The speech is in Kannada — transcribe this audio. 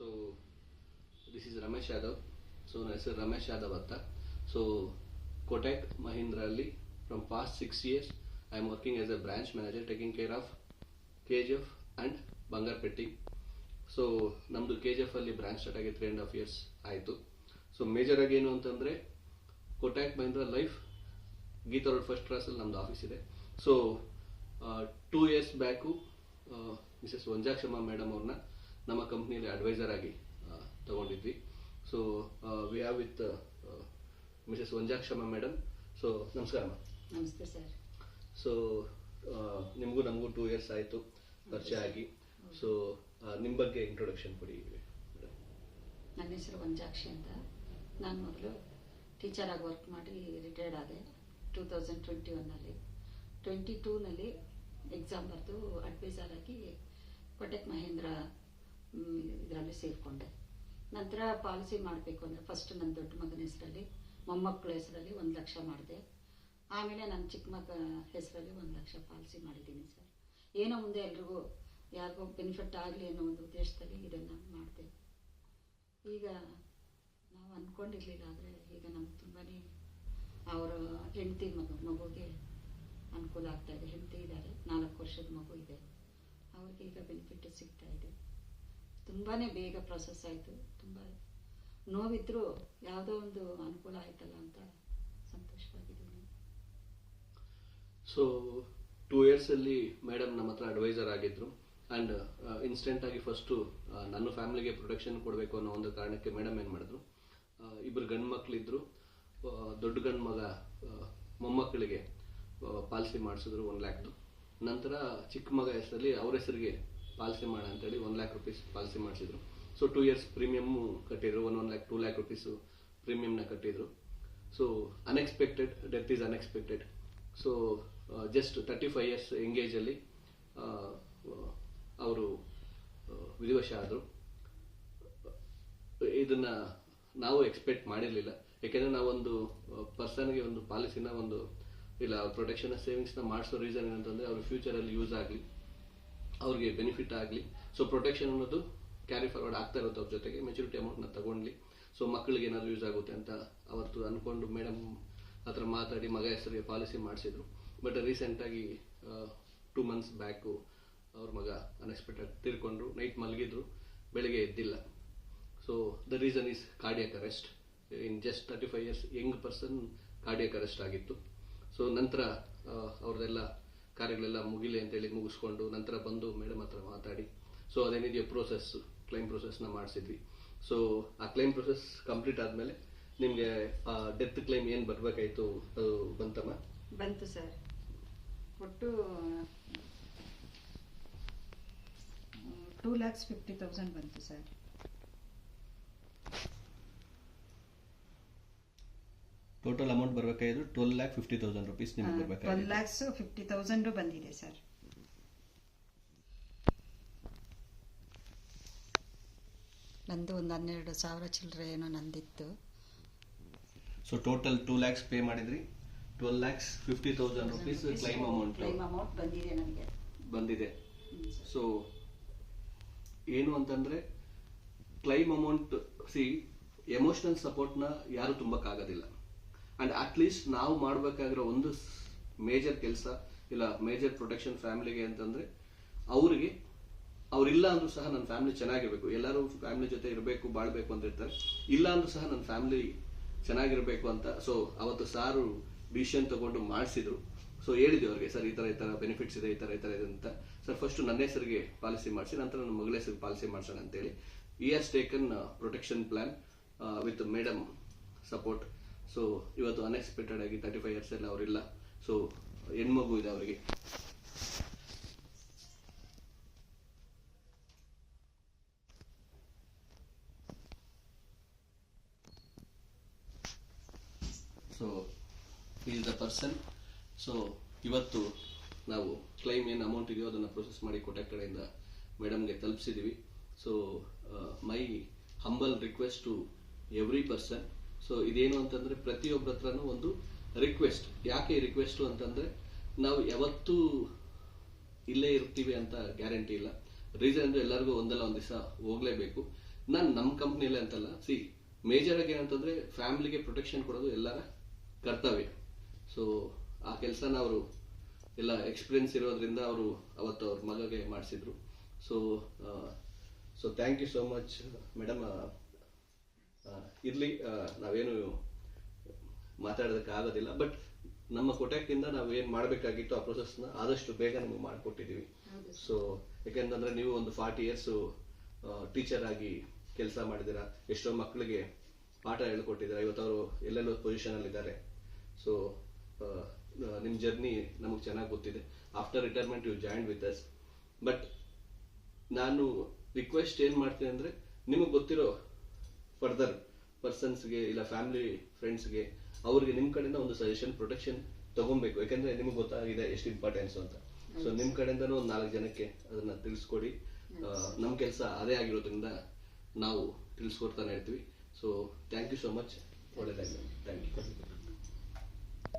So this is Ramesh Yadav. So ನನ್ನ ಹೆಸರು ರಮೇಶ್ ಯಾದವ್ ಅಂತ. So Kotak Mahindra ಅಲ್ಲಿ from past 6 years I am working as a branch manager taking care of KGF and Bangarpetti. So ನಮ್ಮದು KGF ಅಲ್ಲಿ ಬ್ರಾಂಚ್ ಸ್ಟಾರ್ಟ್ ಆಗಿ 3.5 years ಆಯಿತು. ಸೊ ಮೇಜರ್ ಆಗಿ ಏನು ಅಂತಂದರೆ Kotak Mahindra life Geetha road first ಕ್ರಾಸಲ್ಲಿ ನಮ್ಮದು ಆಫೀಸ್ ಇದೆ. So 2 years back Mrs Vanajakshamma madam ಅವ್ರನ್ನ ನಮ್ಮ ಕಂಪ್ನಿಯಲ್ಲಿ ಅಡ್ವೈಸರ್ ಆಗಿ ತಗೊಂಡಿದ್ವಿ. So we have with Mrs Vanajakshamma madam. So ನಮಸ್ಕಾರ. ನಮಸ್ತೆ ಸರ್. ಸೊ ನಿಮಗೂ ನಮಗೂ 2 years ಆಯಿತು ಪರಿಚಯ ಆಗಿ. ಸೊ ನಿಮ್ಮ ಬಗ್ಗೆ ಇಂಟ್ರೊಡಕ್ಷನ್ ಕೊಡಿ ಮೇಡಮ್. ನನ್ನ ಹೆಸರು ವಂಜಾಕ್ಷಿ ಅಂತ. ನಾನು ಮೊದಲು ಟೀಚರಾಗಿ ವರ್ಕ್ ಮಾಡಿ ರಿಟೈರ್ಡ್ ಆದೆ 2021ನಲ್ಲಿ. 22ನಲ್ಲಿ ಎಕ್ಸಾಮ್ ಬರೆದು ಅಡ್ವೈಸರ್ ಆಗಿ ಕೋಟಕ್ ಮಹೀಂದ್ರ ಇದರಲ್ಲಿ ಸೇರಿಕೊಂಡೆ. ನಂತರ ಪಾಲಿಸಿ ಮಾಡಬೇಕು ಅಂದರೆ ಫಸ್ಟ್ ನನ್ನ ದೊಡ್ಡ ಮಗನ ಹೆಸರಲ್ಲಿ, ಮೊಮ್ಮಕ್ಕಳ ಹೆಸರಲ್ಲಿ 1 ಲಕ್ಷ ಮಾಡಿದೆ. ಆಮೇಲೆ ನನ್ನ ಚಿಕ್ಕ ಮಗ ಹೆಸರಲ್ಲಿ 1 ಲಕ್ಷ ಪಾಲಿಸಿ ಮಾಡಿದ್ದೀನಿ ಸರ್. ಏನೋ ಮುಂದೆ ಎಲ್ರಿಗೂ ಯಾರಿಗೂ ಬೆನಿಫಿಟ್ ಆಗಲಿ ಅನ್ನೋ ಒಂದು ಉದ್ದೇಶದಲ್ಲಿ ಇದನ್ನು ಮಾಡಿದೆ. ಈಗ ನಾವು ಅಂದ್ಕೊಂಡಿರಲಿಲ್ಲ, ಆದರೆ ಈಗ ನಮ್ಗೆ ತುಂಬಾ ಅವರ ಹೆಂಡತಿ ಮಗುಗೆ ಅನುಕೂಲ ಆಗ್ತಾ ಇದೆ. ಹೆಂಡತಿ ಇದ್ದಾರೆ, 4 ವರ್ಷದ ಮಗು ಇದೆ, ಅವ್ರಿಗೆ ಈಗ ಬೆನಿಫಿಟ್ ಸಿಗ್ತಾ ಇದೆ. ತುಂಬಾ ಬೇಗ ಪ್ರೊಸೆಸ್ ಆಯಿತು. ತುಂಬ ನೋವಿದ್ರೂ ಯಾವುದೋ ಒಂದು ಅನುಕೂಲ ಆಯ್ತಲ್ಲ ಅಂತ ಸಂತೋಷವಾಗಿದ್ದೀನಿ. ಸೊ 2 years ಅಲ್ಲಿ ಮೇಡಮ್ ನಮ್ಮ ಹತ್ರ ಅಡ್ವೈಸರ್ ಆಗಿದ್ರು. ಆ್ಯಂಡ್ ಇನ್ಸ್ಟೆಂಟ್ ಆಗಿ ಫಸ್ಟು ನನ್ನ ಫ್ಯಾಮಿಲಿಗೆ ಪ್ರೊಟೆಕ್ಷನ್ ಕೊಡಬೇಕು ಅನ್ನೋ ಒಂದು ಕಾರಣಕ್ಕೆ ಮೇಡಮ್ ಏನು ಮಾಡಿದ್ರು, 2 ಗಂಡು ಮಕ್ಕಳಿದ್ರು. ದೊಡ್ಡ ಗಂಡು ಮಗ ಮೊಮ್ಮಕ್ಕಳಿಗೆ ಪಾಲಿಸಿ ಮಾಡಿಸಿದ್ರು 1 lakh. ನಂತರ ಚಿಕ್ಕ ಮಗ ಹೆಸರಲ್ಲಿ ಅವ್ರ ಹೆಸರಿಗೆ ಪಾಲಿಸಿ ಮಾಡ ಅಂತೇಳಿ 1 lakh rupees ಪಾಲಿಸಿ ಮಾಡಿಸಿದ್ರು. ಸೊ 2 years ಪ್ರೀಮಿಯಮ್ಮು ಕಟ್ಟಿದ್ರು. 1 lakh 2 lakh rupees ಪ್ರೀಮಿಯಮ್ನ ಕಟ್ಟಿದ್ರು. So unexpected death is unexpected. So just 35 years ಎಂಗೇಜಲ್ಲಿ ಅವರು ವಿಧಿವಶ ಆದರು. ಇದನ್ನ ನಾವು ಎಕ್ಸ್ಪೆಕ್ಟ್ ಮಾಡಿರಲಿಲ್ಲ. ಯಾಕೆಂದರೆ ನಾವೊಂದು ಪರ್ಸನ್ಗೆ ಒಂದು ಪಾಲಿಸಿನ ಒಂದು ಇಲ್ಲ ಪ್ರೊಟೆಕ್ಷನ್ ಸೇವಿಂಗ್ಸ್ನ ಮಾಡಿಸೋ ರೀಸನ್ ಏನಂತಂದರೆ ಅವ್ರ ಫ್ಯೂಚರಲ್ಲಿ ಯೂಸ್ ಆಗಲಿ, ಅವ್ರಿಗೆ ಬೆನಿಫಿಟ್ ಆಗಲಿ. ಸೊ ಪ್ರೊಟೆಕ್ಷನ್ ಅನ್ನೋದು ಕ್ಯಾರಿ ಫಾರ್ವರ್ಡ್ ಆಗ್ತಾ ಇರುತ್ತೆ, ಅವ್ರ ಜೊತೆಗೆ ಮೆಚುರಿಟಿ ಅಮೌಂಟ್ನ ತಗೊಂಡ್ಲಿ. ಸೊ ಮಕ್ಕಳಿಗೆ ಏನಾದರೂ ಯೂಸ್ ಆಗುತ್ತೆ ಅಂತ ಅವತ್ತು ಅಂದ್ಕೊಂಡು ಮೇಡಮ್ ಹತ್ರ ಮಾತಾಡಿ ಮಗ ಹೆಸರಿಗೆ ಪಾಲಿಸಿ ಮಾಡಿಸಿದ್ರು. ಬಟ್ ರೀಸೆಂಟಾಗಿ 2 months ಬ್ಯಾಕು ಅವ್ರ ಮಗ ಅನ್ಎಕ್ಸ್ಪೆಕ್ಟೆಡ್ ತೀರ್ಕೊಂಡ್ರು. ನೈಟ್ ಮಲಗಿದ್ರು, ಬೆಳಗ್ಗೆ ಎದ್ದಿಲ್ಲ. So the reason is cardiac arrest. In just 35 years young person cardiac arrest ಆಗಿತ್ತು. ಸೊ ನಂತರ ಅವ್ರದ್ದೆಲ್ಲ ಕಾರ್ಯಗಳೆಲ್ಲ ಮುಗಿಲಿ ಅಂತೇಳಿ ಮುಗಿಸ್ಕೊಂಡು ನಂತರ ಬಂದು ಮೇಡಮ್ ಹತ್ರ ಮಾತಾಡಿ ಸೊ ಅದೇನಿದೆಯೋ ಪ್ರೋಸೆಸ್ ಕ್ಲೈಮ್ ಪ್ರೋಸೆಸ್ನ ಮಾಡಿಸಿದ್ವಿ. ಸೊ ಆ ಕ್ಲೈಮ್ ಪ್ರೋಸೆಸ್ ಕಂಪ್ಲೀಟ್ ಆದಮೇಲೆ ನಿಮಗೆ ಡೆತ್ ಕ್ಲೈಮ್ ಏನು ಬರಬೇಕಾಯಿತು ಅದು ಬಂತಮ್ಮ? ಬಂತು ಸರ್. ಒಟ್ಟು 2,50,000 ಬಂತು ಸರ್. ಟೋಟಲ್ ಅಮೌಂಟ್ ಬರಬೇಕಾಗಿದ್ದು 12,50,000 rupees ನಿಮಗೆ ಬರಬೇಕಾಗಿತ್ತು. 12,50,000 ಬಂದಿದೆ ಸರ್. ನಂದು ಒಂದು 12,000 ಚಿಲ್ಲರೆ ಏನೋ ನಂದಿತ್ತು. ಸೊ ಟೋಟಲ್ 2 lakhs ಪೇ ಮಾಡಿದ್ರಿ. 12,50,000 rupees ಕ್ಲೈಮ್ ಅಮೌಂಟ್ ಬಂದಿದೆ ನನಗೆ ಬಂದಿದೆ. ಸೊ ಏನು ಅಂತಂದ್ರೆ ಕ್ಲೈಮ್ ಅಮೌಂಟ್ ಎಮೋಷನಲ್ ಸಪೋರ್ಟ್ನ ಯಾರು ತುಂಬಕ್ಕಾಗೋದಿಲ್ಲ. ಅಂಡ್ ಅಟ್ಲೀಸ್ಟ್ ನಾವು ಮಾಡಬೇಕಾಗಿರೋ ಒಂದು ಮೇಜರ್ ಕೆಲಸ ಇಲ್ಲ ಮೇಜರ್ ಪ್ರೊಟೆಕ್ಷನ್ ಫ್ಯಾಮಿಲಿಗೆ ಅಂತಂದ್ರೆ ಅವ್ರಿಗೆ ಅವ್ರಿಲ್ಲ ಅಂದ್ರೂ ಸಹ ನನ್ನ ಫ್ಯಾಮಿಲಿ ಚೆನ್ನಾಗಿರ್ಬೇಕು. ಎಲ್ಲರೂ ಫ್ಯಾಮಿಲಿ ಜೊತೆ ಇರಬೇಕು, ಬಾಳ್ಬೇಕು ಅಂತ ಇರ್ತಾರೆ. ಇಲ್ಲ ಅಂದ್ರೂ ಸಹ ನನ್ನ ಫ್ಯಾಮಿಲಿ ಚೆನ್ನಾಗಿರ್ಬೇಕು ಅಂತ. ಸೊ ಅವತ್ತು ಸಾರು ಡಿಸಿಷನ್ ತಗೊಂಡು ಮಾಡಿಸಿದ್ರು. ಸೊ ಹೇಳಿದ್ವಿ ಅವ್ರಿಗೆ, ಸರ್ ಈ ಥರ ಬೆನಿಫಿಟ್ಸ್ ಇದೆ, ಈ ಥರ ಇದೆ ಅಂತ. ಸರ್ ಫಸ್ಟ್ ನನ್ನ ಹೆಸರಿಗೆ ಪಾಲಿಸಿ ಮಾಡಿಸಿ ನಂತರ ನನ್ನ ಮಗಳ ಹೆಸರಿಗೆ ಪಾಲಿಸಿ ಮಾಡಿಸೋಣ ಅಂತೇಳಿ ಈ has taken protection plan with madam support. So ಇವತ್ತು ಅನ್ಎಕ್ಸ್ಪೆಕ್ಟೆಡ್ ಆಗಿ 35 years ಎಲ್ಲ ಅವರಿಲ್ಲ. ಸೊ ಹೆಣ್ಮಗು ಇದೆ ಅವರಿಗೆ. So is the person. So ಇವತ್ತು ನಾವು ಕ್ಲೈಮ್ ಏನು ಅಮೌಂಟ್ ಇದೆಯೋ ಅದನ್ನು ಪ್ರೊಸೆಸ್ ಮಾಡಿ ಕೋಟಕ್ ಕಡೆಯಿಂದ ಮೇಡಮ್ಗೆ ತಲುಪಿಸಿದ್ದೀವಿ. So my humble request to every person. So ಇದೇನು ಅಂತಂದರೆ ಪ್ರತಿಯೊಬ್ಬರ ಹತ್ರನೂ ಒಂದು ರಿಕ್ವೆಸ್ಟ್. ಯಾಕೆ ರಿಕ್ವೆಸ್ಟು ಅಂತಂದರೆ ನಾವು ಯಾವತ್ತೂ ಇಲ್ಲೇ ಇರ್ತೀವಿ ಅಂತ ಗ್ಯಾರಂಟಿ ಇಲ್ಲ. ರೀಸನ್ ಅಂದರೆ ಎಲ್ಲರಿಗೂ ಒಂದಲ್ಲ ಒಂದು ದಿವಸ ಹೋಗಲೇಬೇಕು. ನಾನು ನಮ್ಮ ಕಂಪ್ನಿಯಲ್ಲಿ ಅಂತಲ್ಲ, ಮೇಜರ್ ಆಗಿ ಏನಂತಂದ್ರೆ ಫ್ಯಾಮಿಲಿಗೆ ಪ್ರೊಟೆಕ್ಷನ್ ಕೊಡೋದು ಎಲ್ಲರ ಕರ್ತವ್ಯ. ಸೊ ಆ ಕೆಲಸನ ಅವರು ಎಲ್ಲ ಎಕ್ಸ್ಪೀರಿಯನ್ಸ್ ಇರೋದ್ರಿಂದ ಅವರು ಅವತ್ತು ಅವ್ರ ಮಗಗೆ ಮಾಡಿಸಿದ್ರು. So thank you so much madam. ಇರ್ಲಿ, ನಾವೇನು ಮಾತಾಡೋದಕ್ಕೆ ಆಗೋದಿಲ್ಲ, ಬಟ್ ನಮ್ಮ ಕೊಟ್ಯಾಕ್ಟಿಂದ ನಾವು ಏನ್ ಮಾಡಬೇಕಾಗಿತ್ತು ಆ ಪ್ರೊಸೆಸ್ನ ಆದಷ್ಟು ಬೇಗ ನಿಮಗೆ ಮಾಡಿಕೊಟ್ಟಿದ್ದೀವಿ. ಸೊ ಯಾಕೆಂತಂದ್ರೆ ನೀವು ಒಂದು 40 years ಟೀಚರ್ ಆಗಿ ಕೆಲಸ ಮಾಡಿದ್ದೀರಾ, ಎಷ್ಟೋ ಮಕ್ಕಳಿಗೆ ಪಾಠ ಹೇಳ್ಕೊಟ್ಟಿದ್ದೀರಾ, ಇವತ್ತು ಅವರು ಎಲ್ಲೆಲ್ಲೋ ಪೊಸಿಷನ್ ಅಲ್ಲಿ ಇದ್ದಾರೆ. ಸೊ ನಿಮ್ ಜರ್ನಿ ನಮಗೆ ಚೆನ್ನಾಗಿ ಗೊತ್ತಿದೆ. After retirement you join with us. But ನಾನು ರಿಕ್ವೆಸ್ಟ್ ಏನ್ ಮಾಡ್ತೀನಿ ಅಂದ್ರೆ, ನಿಮಗೆ ಗೊತ್ತಿರೋ ಫರ್ದರ್ ಪರ್ಸನ್ಸ್ಗೆ ಇಲ್ಲ ಫ್ಯಾಮಿಲಿ ಫ್ರೆಂಡ್ಸ್ಗೆ ಅವ್ರಿಗೆ ನಿಮ್ ಕಡೆಯಿಂದ ಒಂದು ಸಜೆಷನ್, ಪ್ರೊಟೆಕ್ಷನ್ ತಗೊಬೇಕು. ಯಾಕಂದ್ರೆ ನಿಮ್ಗೆ ಗೊತ್ತಾಗಿದೆ ಎಷ್ಟು ಇಂಪಾರ್ಟೆನ್ಸ್ ಅಂತ. ಸೊ ನಿಮ್ ಕಡೆಯಿಂದನೂ ಒಂದು 4 ಜನಕ್ಕೆ ಅದನ್ನ ತಿಳಿಸ್ಕೊಡಿ. ನಮ್ ಕೆಲಸ ಅದೇ ಆಗಿರೋದ್ರಿಂದ ನಾವು ತಿಳಿಸ್ಕೊಡ್ತಾನೆ ಇರ್ತೀವಿ. So thank you so much. ಒಳ್ಳೆದಾಗಿ. Thank you.